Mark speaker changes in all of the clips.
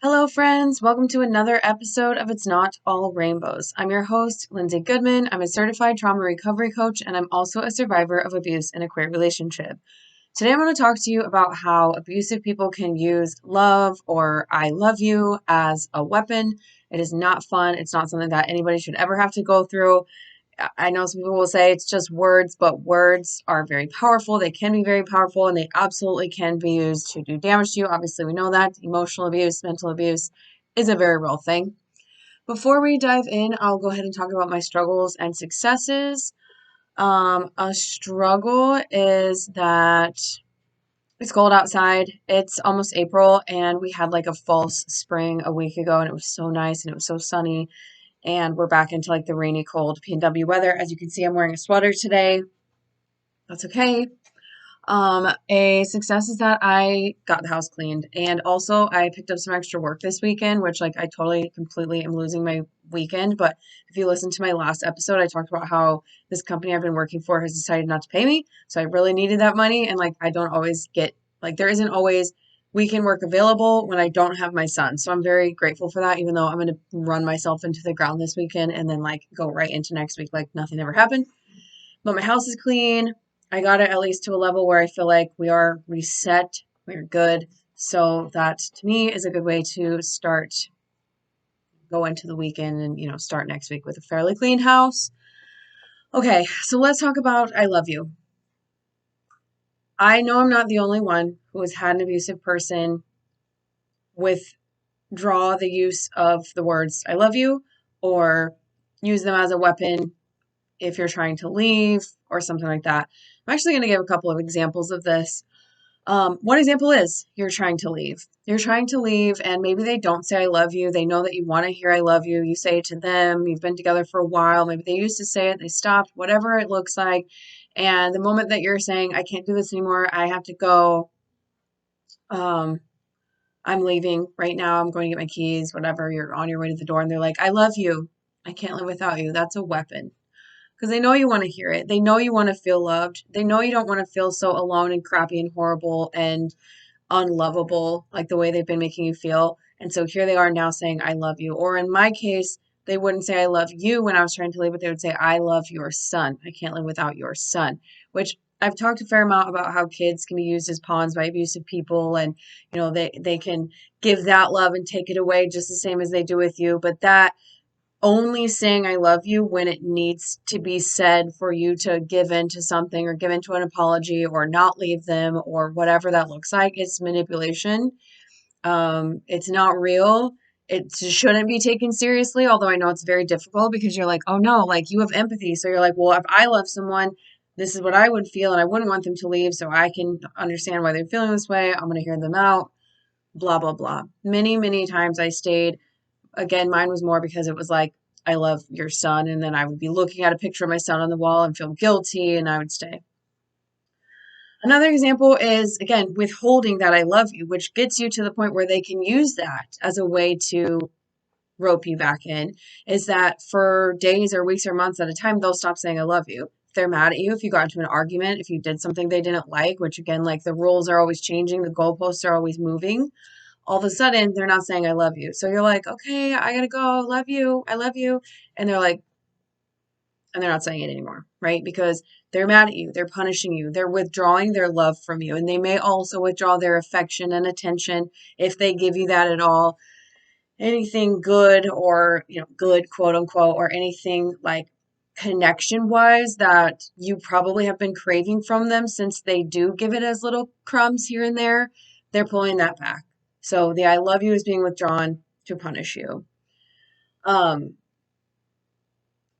Speaker 1: Hello, friends. Welcome to another episode of It's Not All Rainbows. I'm your host, Lindsay Goodman. I'm a certified trauma recovery coach, and I'm also a survivor of abuse in a queer relationship. Today, I'm going to talk to you about how abusive people can use love or I love you as a weapon. It is not fun. It's not something that anybody should ever have to go through. I know some people will say it's just words, but words are very powerful. They can be very powerful and they absolutely can be used to do damage to you. Obviously, we know that emotional abuse, mental abuse is a very real thing. Before we dive in, I'll go ahead and talk about my struggles and successes. A struggle is that it's cold outside. It's almost April, and we had like a false spring a week ago, and it was so nice and it was so sunny. And we're back into like the rainy, cold PNW weather. As you can see, I'm wearing a sweater today. That's okay. A success is that I got the house cleaned, and also I picked up some extra work this weekend, which like I totally, completely am losing my weekend. But if you listen to my last episode, I talked about how this company I've been working for has decided not to pay me, so I really needed that money, and like I don't always get like there isn't always weekend work available when I don't have my son. So I'm very grateful for that, even though I'm going to run myself into the ground this weekend and then like go right into next week like nothing ever happened. But my house is clean. I got it at least to a level where I feel like we are reset, we're good. So that to me is a good way to go into the weekend and, start next week with a fairly clean house. Okay, so let's talk about I love you. I know I'm not the only one who has had an abusive person withdraw the use of the words I love you or use them as a weapon if you're trying to leave or something like that. I'm actually going to give a couple of examples of this. One example is you're trying to leave. You're trying to leave, and maybe they don't say I love you. They know that you want to hear I love you. You say it to them. You've been together for a while. Maybe they used to say it, they stopped, whatever it looks like. And the moment that you're saying, I can't do this anymore, I have to go, um, I'm leaving right now, I'm going to get my keys, whatever, you're on your way to the door, and they're like, I love you. I can't live without you. That's a weapon because they know you want to hear it. They know you want to feel loved. They know you don't want to feel so alone and crappy and horrible and unlovable like the way they've been making you feel. And so here they are now saying, I love you. Or in my case, they wouldn't say, I love you when I was trying to leave, but they would say, I love your son. I can't live without your son, which I've talked a fair amount about how kids can be used as pawns by abusive people. And, they can give that love and take it away just the same as they do with you. But that only saying I love you when it needs to be said for you to give in to something or give in to an apology or not leave them or whatever that looks like. It's manipulation. It's not real. It shouldn't be taken seriously, although I know it's very difficult because you're like, oh no, like you have empathy. So you're like, well, if I love someone, this is what I would feel and I wouldn't want them to leave. So I can understand why they're feeling this way. I'm going to hear them out, blah, blah, blah. Many, many times I stayed. Again, mine was more because it was like, I love your son. And then I would be looking at a picture of my son on the wall and feel guilty and I would stay. Another example is, again, withholding that I love you, which gets you to the point where they can use that as a way to rope you back in, is that for days or weeks or months at a time, they'll stop saying I love you. If they're mad at you, if you got into an argument, if you did something they didn't like, which again, like the rules are always changing, the goalposts are always moving, all of a sudden they're not saying I love you. So you're like, okay, I gotta go, love you, I love you. And they're like, and they're not saying it anymore, right? Because they're mad at you, they're punishing you, they're withdrawing their love from you, and they may also withdraw their affection and attention if they give you that at all. Anything good or, good, quote unquote, or anything like connection wise that you probably have been craving from them since they do give it as little crumbs here and there, they're pulling that back. So the I love you is being withdrawn to punish you. Um,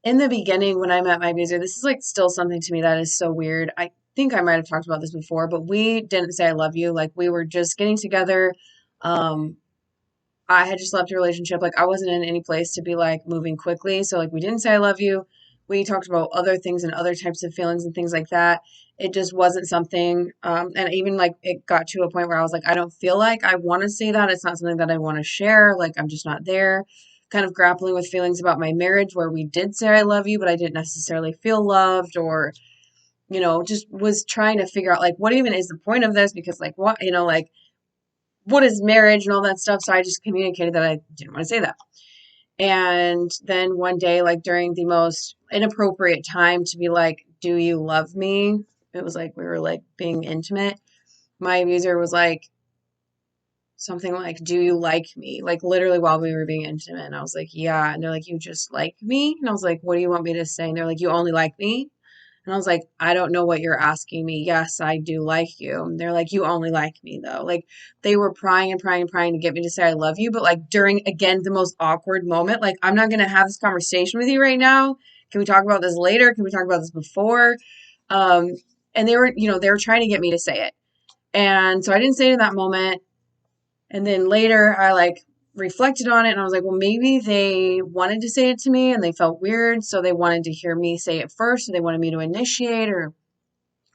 Speaker 1: in the beginning when I met my abuser, this is like still something to me that is so weird. I think I might have talked about this before, but we didn't say I love you. Like we were just getting together. Um, I had just left a relationship. Like I wasn't in any place to be like moving quickly. So like we didn't say I love you. We talked about other things and other types of feelings and things like that. It just wasn't something. And even like it got to a point where I was like, I don't feel like I want to say that. It's not something that I want to share. Like I'm just not there. Kind of grappling with feelings about my marriage where we did say I love you, but I didn't necessarily feel loved or, just was trying to figure out like what even is the point of this? Because like what, like what is marriage and all that stuff. So I just communicated that I didn't want to say that. And then one day, like during the most inappropriate time to be like, do you love me? It was like we were like being intimate. My abuser was like, something like, do you like me? Like literally while we were being intimate. And I was like, yeah. And they're like, you just like me? And I was like, what do you want me to say? And they're like, you only like me? And I was like, I don't know what you're asking me. Yes, I do like you. And they're like, you only like me though. Like they were prying and prying and prying to get me to say I love you. But like during, again, the most awkward moment, like I'm not going to have this conversation with you right now. Can we talk about this later? Can we talk about this before? Um, and they were, they were trying to get me to say it. And so I didn't say it in that moment. And then later I like reflected on it and I was like, well, maybe they wanted to say it to me and they felt weird. So they wanted to hear me say it first. Or they wanted me to initiate, or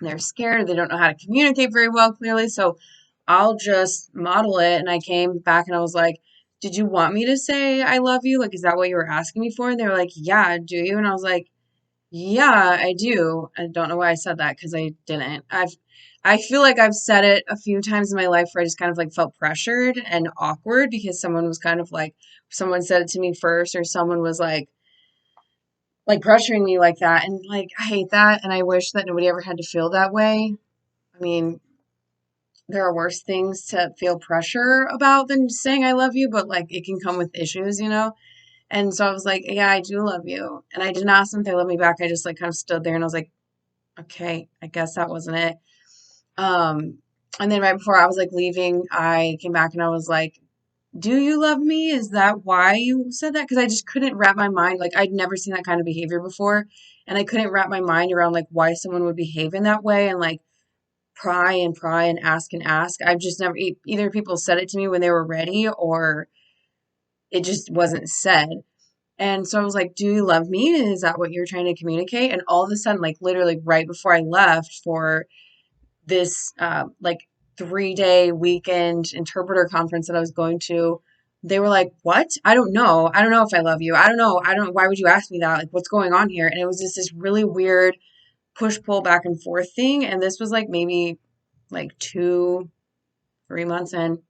Speaker 1: they're scared or they don't know how to communicate very well, clearly. So I'll just model it. And I came back and I was like, did you want me to say I love you? Like, is that what you were asking me for? And they were like, yeah, do you? And I was like, yeah, I do. I don't know why I said that because I didn't. I feel like I've said it a few times in my life where I just kind of like felt pressured and awkward because someone was kind of like, someone said it to me first, or someone was like pressuring me like that. And like, I hate that. And I wish that nobody ever had to feel that way. I mean, there are worse things to feel pressure about than saying I love you, but like it can come with issues. And so I was like, yeah, I do love you. And I didn't ask them if they love me back. I just like kind of stood there and I was like, okay, I guess that wasn't it. Um, and then right before I was like leaving, I came back and I was like, do you love me? Is that why you said that? Because I just couldn't wrap my mind. Like I'd never seen that kind of behavior before. And I couldn't wrap my mind around like why someone would behave in that way and like pry and ask and ask. I've just never, either people said it to me when they were ready or it just wasn't said. And so I was like, do you love me? Is that what you're trying to communicate? And all of a sudden, like literally right before I left for this like 3-day weekend interpreter conference that I was going to, they were like, what? I don't know. I don't know if I love you. I don't know. I don't, why would you ask me that? Like, what's going on here? And it was just this really weird push pull back and forth thing. And this was like maybe like 2, 3 months in,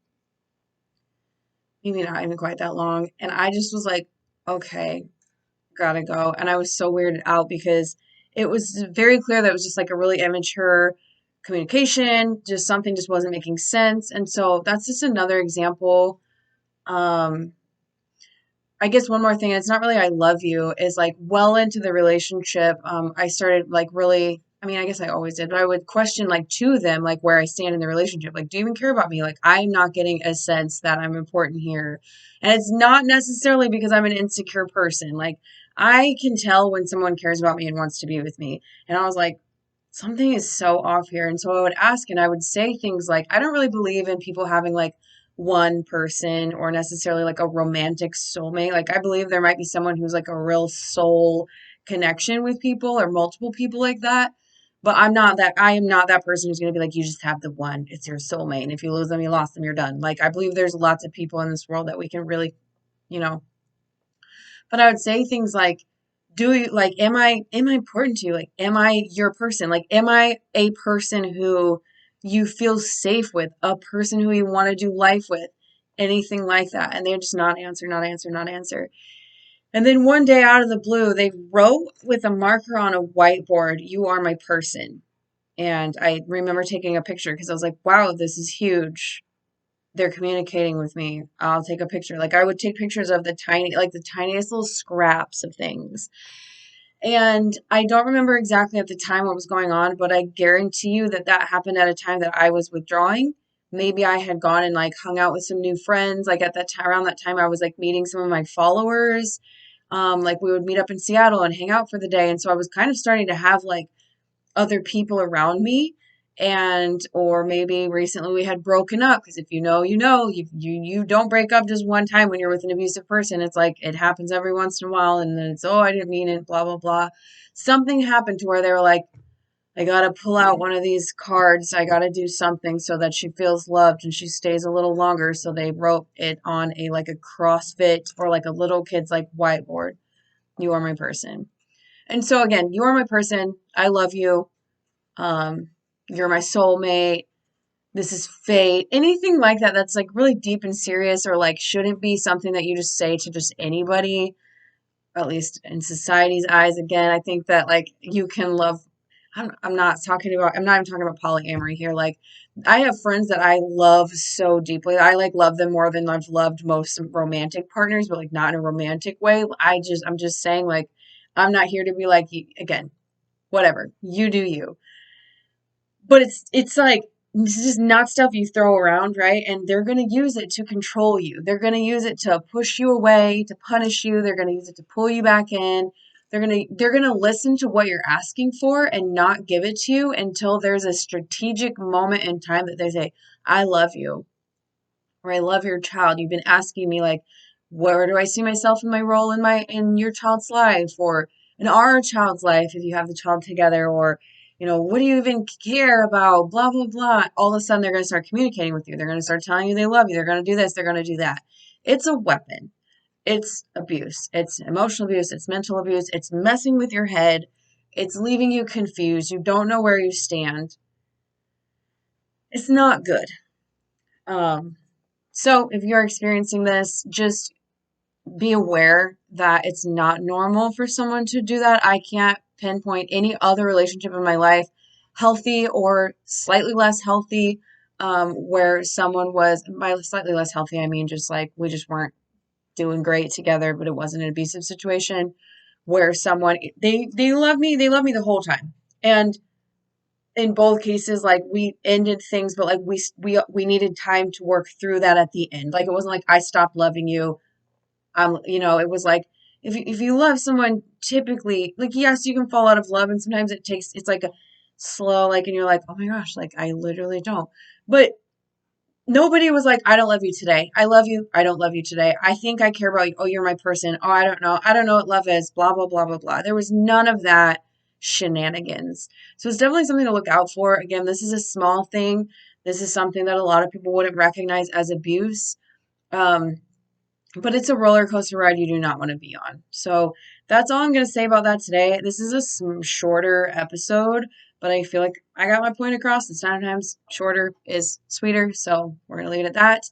Speaker 1: maybe not even quite that long. And I just was like, okay, gotta go. And I was so weirded out because it was very clear that it was just like a really immature communication, just something just wasn't making sense. And so that's just another example. Um, I guess one more thing, it's not really I love you, is like well into the relationship. I started like really, I mean, I guess I always did, but I would question like to them, like where I stand in the relationship. Like, do you even care about me? Like, I'm not getting a sense that I'm important here. And it's not necessarily because I'm an insecure person. Like, I can tell when someone cares about me and wants to be with me. And I was like, something is so off here. And so I would ask and I would say things like, I don't really believe in people having like one person or necessarily like a romantic soulmate. Like, I believe there might be someone who's like a real soul connection with people or multiple people like that. But I am not that person who's going to be like, you just have the one, it's your soulmate. And if you lose them, you lost them, you're done. Like, I believe there's lots of people in this world that we can really, you know, but I would say things like, do you like am I important to you? Like, am I your person? Like, am I a person who you feel safe with, a person who you want to do life with, anything like that? And they're just not answer, not answer, not answer. And then one day out of the blue, they wrote with a marker on a whiteboard, "You are my person." And I remember taking a picture because I was like, wow, this is huge. They're communicating with me. I'll take a picture. Like, I would take pictures of the tiniest little scraps of things. And I don't remember exactly at the time what was going on, but I guarantee you that that happened at a time that I was withdrawing. Maybe I had gone and like hung out with some new friends. Like at that time, around that time, I was like meeting some of my followers. Like we would meet up in Seattle and hang out for the day. And so I was kind of starting to have like other people around me, and or maybe recently we had broken up, because if you know, you don't break up just one time when you're with an abusive person. It's like it happens every once in a while, and then it's, oh, I didn't mean it, blah blah blah. Something happened to where they were like, I gotta pull out one of these cards, I gotta do something so that she feels loved and she stays a little longer. So they wrote it on a like a CrossFit or like a little kid's like whiteboard, "You are my person." And so again, you are my person, I love you, um, you're my soulmate. this is fate, anything like that that's like really deep and serious or like shouldn't be something that you just say to just anybody, at least in society's eyes. Again, I think that like you can love. I'm not talking about. I'm not even talking about polyamory here. Like, I have friends that I love so deeply. I like love them more than I've loved most romantic partners, but like not in a romantic way. I'm just saying like, I'm not here to be like, again, whatever you do you. But it's like this is just not stuff you throw around, right? And they're going to use it to control you. They're going to use it to push you away, to punish you. They're going to use it to pull you back in. They're going to listen to what you're asking for and not give it to you until there's a strategic moment in time that they say, "I love you," or "I love your child. You've been asking me like, where do I see myself in my role in your child's life, or in our child's life if you have the child together, or what do you even care about, blah blah blah." All of a sudden they're going to start communicating with you. They're going to start telling you they love you. They're going to do this, they're going to do that. It's a weapon. It's abuse. It's emotional abuse. It's mental abuse. It's messing with your head. It's leaving you confused. You don't know where you stand. It's not good. Um, so if you're experiencing this, just be aware that it's not normal for someone to do that. I can't pinpoint any other relationship in my life, healthy or slightly less healthy, where someone was, by slightly less healthy, I mean just like we just weren't doing great together, but it wasn't an abusive situation, where someone they love me the whole time. And in both cases, like we ended things, but like we needed time to work through that at the end. Like it wasn't like I stopped loving you. It was like if you love someone, typically, like yes, you can fall out of love, and sometimes it's like a slow, like, and you're like, oh my gosh, like I literally don't. But nobody was like, I don't love you today. I love you. I don't love you today. I think I care about you. Oh, you're my person. Oh, I don't know. I don't know what love is. Blah blah blah blah blah. There was none of that shenanigans. So it's definitely something to look out for. Again, this is a small thing. This is something that a lot of people wouldn't recognize as abuse. Um, but it's a roller coaster ride you do not want to be on. So that's all I'm going to say about that today. This is a shorter episode, but I feel like I got my point across, and sometimes shorter is sweeter. So we're going to leave it at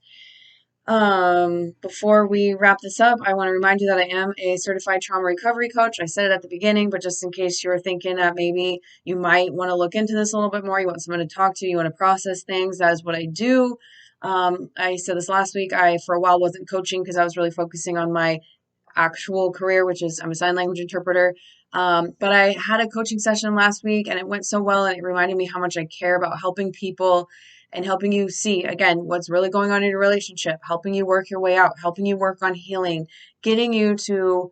Speaker 1: that. Before we wrap this up, I want to remind you that I am a certified trauma recovery coach. I said it at the beginning, but just in case you were thinking that maybe you might want to look into this a little bit more, you want someone to talk to, you want to process things, that is what I do. I said this last week. I, for a while, wasn't coaching because I was really focusing on my actual career, which is I'm a sign language interpreter. But I had a coaching session last week and it went so well, and it reminded me how much I care about helping people and helping you see, again, what's really going on in your relationship, helping you work your way out, helping you work on healing, getting you to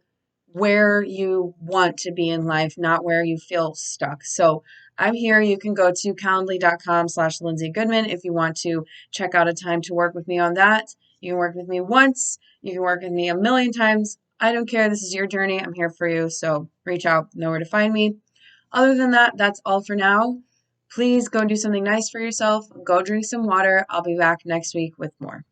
Speaker 1: where you want to be in life, not where you feel stuck. So I'm here. You can go to calendly.com/Lindsay Goodman if you want to check out a time to work with me on that. You can work with me once. You can work with me a million times. I don't care. This is your journey. I'm here for you. So reach out, know where to find me. Other than that, that's all for now. Please go do something nice for yourself. Go drink some water. I'll be back next week with more.